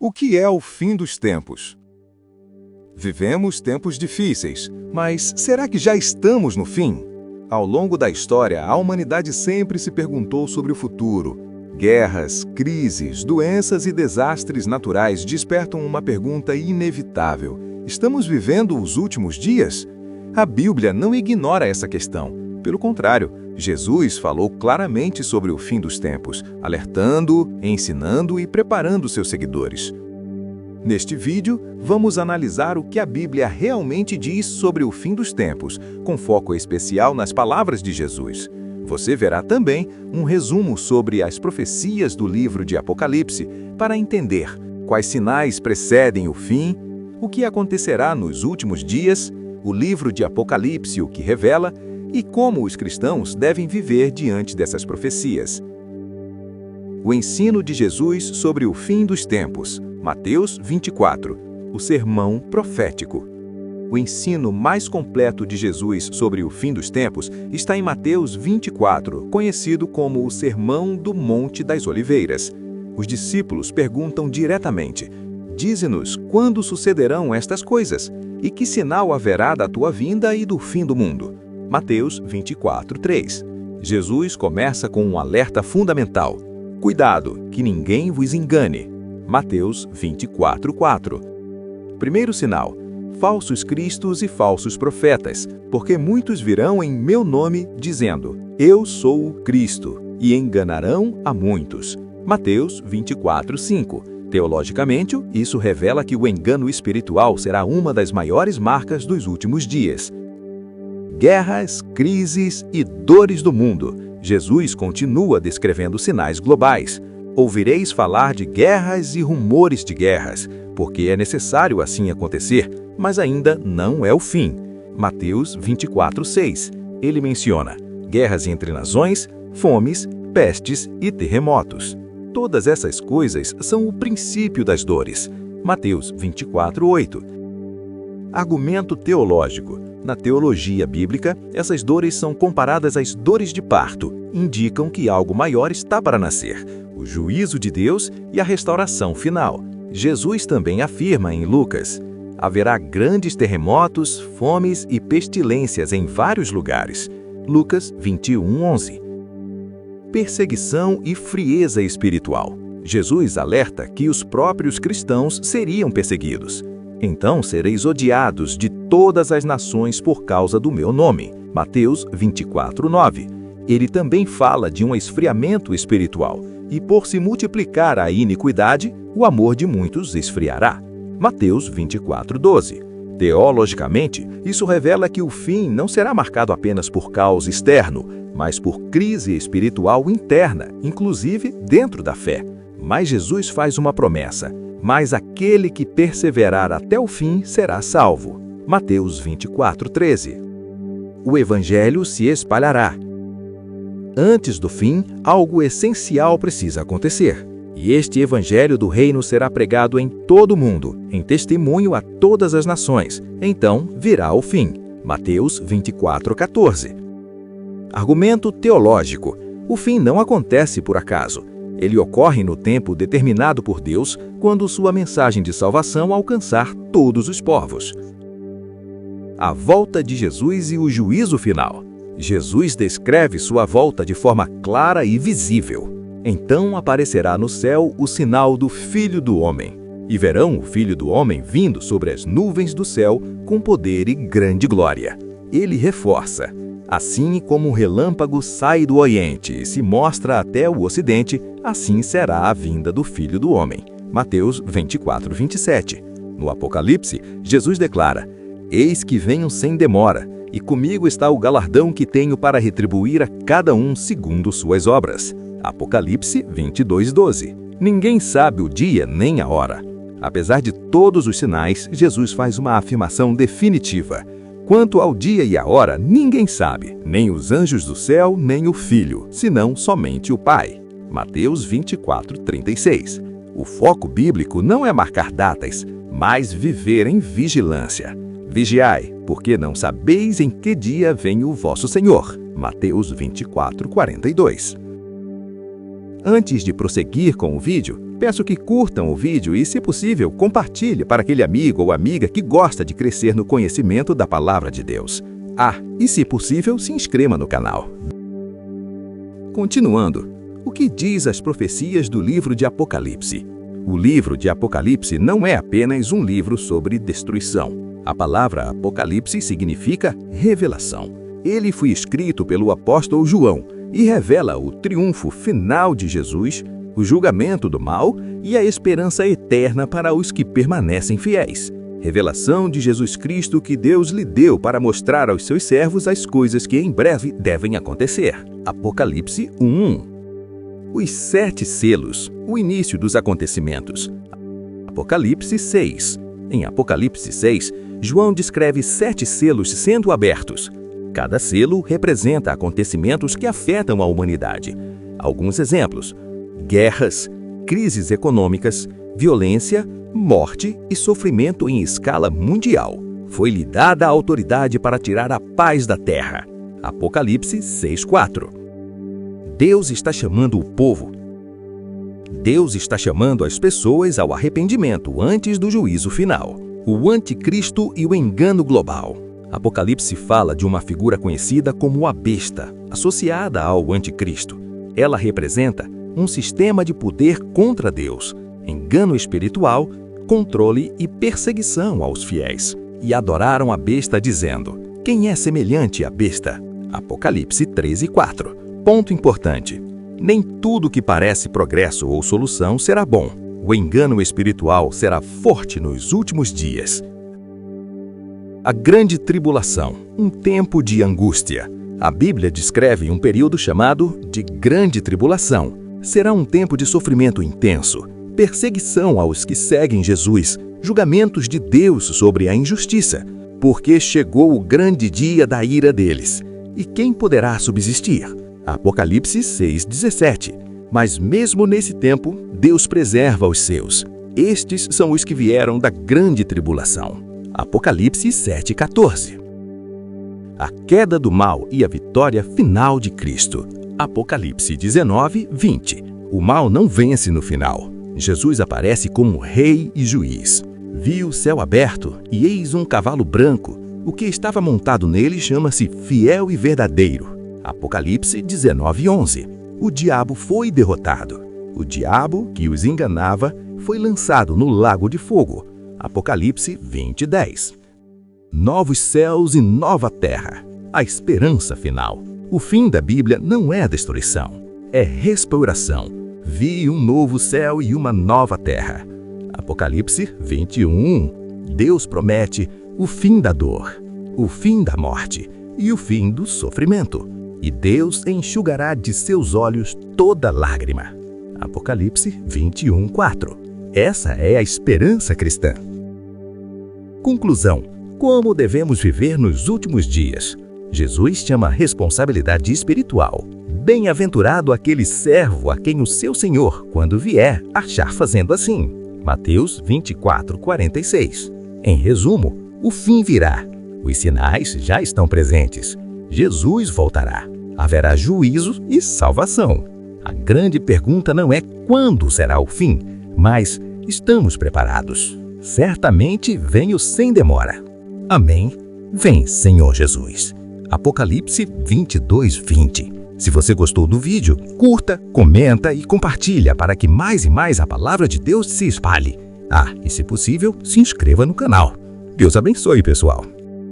O que é o fim dos tempos? Vivemos tempos difíceis, mas será que já estamos no fim? Ao longo da história, a humanidade sempre se perguntou sobre o futuro. Guerras, crises, doenças e desastres naturais despertam uma pergunta inevitável: estamos vivendo os últimos dias? A Bíblia não ignora essa questão. Pelo contrário, Jesus falou claramente sobre o fim dos tempos, alertando, ensinando e preparando seus seguidores. Neste vídeo, vamos analisar o que a Bíblia realmente diz sobre o fim dos tempos, com foco especial nas palavras de Jesus. Você verá também um resumo sobre as profecias do livro de Apocalipse para entender quais sinais precedem o fim, o que acontecerá nos últimos dias, o livro de Apocalipse o que revela e como os cristãos devem viver diante dessas profecias. O ensino de Jesus sobre o fim dos tempos. Mateus 24, o sermão profético. O ensino mais completo de Jesus sobre o fim dos tempos está em Mateus 24, conhecido como o Sermão do Monte das Oliveiras. Os discípulos perguntam diretamente: dize-nos quando sucederão estas coisas, e que sinal haverá da tua vinda e do fim do mundo? Mateus 24, 3. Jesus começa com um alerta fundamental: cuidado, que ninguém vos engane. Mateus 24, 4. Primeiro sinal: falsos cristos e falsos profetas, porque muitos virão em meu nome, dizendo: eu sou o Cristo, e enganarão a muitos. Mateus 24, 5. Teologicamente, isso revela que o engano espiritual será uma das maiores marcas dos últimos dias. Guerras, crises e dores do mundo. Jesus continua descrevendo sinais globais. Ouvireis falar de guerras e rumores de guerras, porque é necessário assim acontecer, mas ainda não é o fim. Mateus 24, 6. Ele menciona guerras entre nações, fomes, pestes e terremotos. Todas essas coisas são o princípio das dores. Mateus 24, 8. Argumento teológico. Na teologia bíblica, essas dores são comparadas às dores de parto. Indicam que algo maior está para nascer: o juízo de Deus e a restauração final. Jesus também afirma em Lucas: haverá grandes terremotos, fomes e pestilências em vários lugares. Lucas 21, 11. Perseguição e frieza espiritual. Jesus alerta que os próprios cristãos seriam perseguidos. Então sereis odiados de todas as nações por causa do meu nome. Mateus 24, 9. Ele também fala de um esfriamento espiritual, e por se multiplicar a iniquidade, o amor de muitos esfriará. Mateus 24, 12. Teologicamente, isso revela que o fim não será marcado apenas por caos externo, mas por crise espiritual interna, inclusive dentro da fé. Mas Jesus faz uma promessa: mas aquele que perseverar até o fim será salvo. Mateus 24, 13. O evangelho se espalhará. Antes do fim, algo essencial precisa acontecer. E este evangelho do reino será pregado em todo o mundo, em testemunho a todas as nações. Então virá o fim. Mateus 24, 14. Argumento teológico. O fim não acontece por acaso. Ele ocorre no tempo determinado por Deus, quando sua mensagem de salvação alcançar todos os povos. A volta de Jesus e o juízo final. Jesus descreve sua volta de forma clara e visível. Então aparecerá no céu o sinal do Filho do Homem, e verão o Filho do Homem vindo sobre as nuvens do céu com poder e grande glória. Ele reforça: assim como um relâmpago sai do Oriente e se mostra até o Ocidente, assim será a vinda do Filho do Homem. Mateus 24, 27. No Apocalipse, Jesus declara: eis que venho sem demora, e comigo está o galardão que tenho para retribuir a cada um segundo suas obras. Apocalipse 22, 12. Ninguém sabe o dia nem a hora. Apesar de todos os sinais, Jesus faz uma afirmação definitiva: quanto ao dia e a hora, ninguém sabe, nem os anjos do céu, nem o Filho, senão somente o Pai. Mateus 24, 36. O foco bíblico não é marcar datas, mas viver em vigilância. Vigiai, porque não sabeis em que dia vem o vosso Senhor. Mateus 24, 42. Antes de prosseguir com o vídeo, Peço que curtam o vídeo e, se possível, compartilhe para aquele amigo ou amiga que gosta de crescer no conhecimento da Palavra de Deus. E, se possível, se inscreva no canal. Continuando, o que diz as profecias do livro de Apocalipse? O livro de Apocalipse não é apenas um livro sobre destruição. A palavra Apocalipse significa revelação. Ele foi escrito pelo apóstolo João e revela o triunfo final de Jesus, o julgamento do mal e a esperança eterna para os que permanecem fiéis. Revelação de Jesus Cristo que Deus lhe deu para mostrar aos seus servos as coisas que em breve devem acontecer. Apocalipse 1:1. Os 7 selos, o início dos acontecimentos. Apocalipse 6. Em Apocalipse 6, João descreve 7 selos sendo abertos. Cada selo representa acontecimentos que afetam a humanidade. Alguns exemplos: guerras, crises econômicas, violência, morte e sofrimento em escala mundial. Foi-lhe dada a autoridade para tirar a paz da terra. Apocalipse 6:4. Deus está chamando o povo. Deus está chamando as pessoas ao arrependimento antes do juízo final. O anticristo e o engano global. Apocalipse fala de uma figura conhecida como a besta, associada ao anticristo. Ela representa um sistema de poder contra Deus, engano espiritual, controle e perseguição aos fiéis. E adoraram a besta dizendo: quem é semelhante à besta? Apocalipse 13:4. Ponto importante: nem tudo que parece progresso ou solução será bom. O engano espiritual será forte nos últimos dias. A grande tribulação, um tempo de angústia. A Bíblia descreve um período chamado de grande tribulação. Será um tempo de sofrimento intenso, perseguição aos que seguem Jesus, julgamentos de Deus sobre a injustiça, porque chegou o grande dia da ira deles. E quem poderá subsistir? Apocalipse 6:17. Mas mesmo nesse tempo, Deus preserva os seus. Estes são os que vieram da grande tribulação. Apocalipse 7:14. A queda do mal e a vitória final de Cristo. Apocalipse 19:20. O mal não vence no final. Jesus aparece como rei e juiz. Vi o céu aberto e eis um cavalo branco. O que estava montado nele chama-se Fiel e Verdadeiro. Apocalipse 19:11. O diabo foi derrotado. O diabo, que os enganava, foi lançado no lago de fogo. Apocalipse 20:10. Novos céus e nova terra. A esperança final. O fim da Bíblia não é destruição, é restauração. Vi um novo céu e uma nova terra. Apocalipse 21:1. Deus promete o fim da dor, o fim da morte e o fim do sofrimento. E Deus enxugará de seus olhos toda lágrima. Apocalipse 21:4. Essa é a esperança cristã. Conclusão: como devemos viver nos últimos dias? Jesus chama a responsabilidade espiritual. Bem-aventurado aquele servo a quem o seu Senhor, quando vier, achar fazendo assim. Mateus 24:46. Em resumo, o fim virá. Os sinais já estão presentes. Jesus voltará. Haverá juízo e salvação. A grande pergunta não é quando será o fim, mas estamos preparados. Certamente venho sem demora. Amém. Vem, Senhor Jesus. Apocalipse 22:20. Se você gostou do vídeo, curta, comenta e compartilha para que mais e mais a palavra de Deus se espalhe. E se possível, se inscreva no canal. Deus abençoe, pessoal.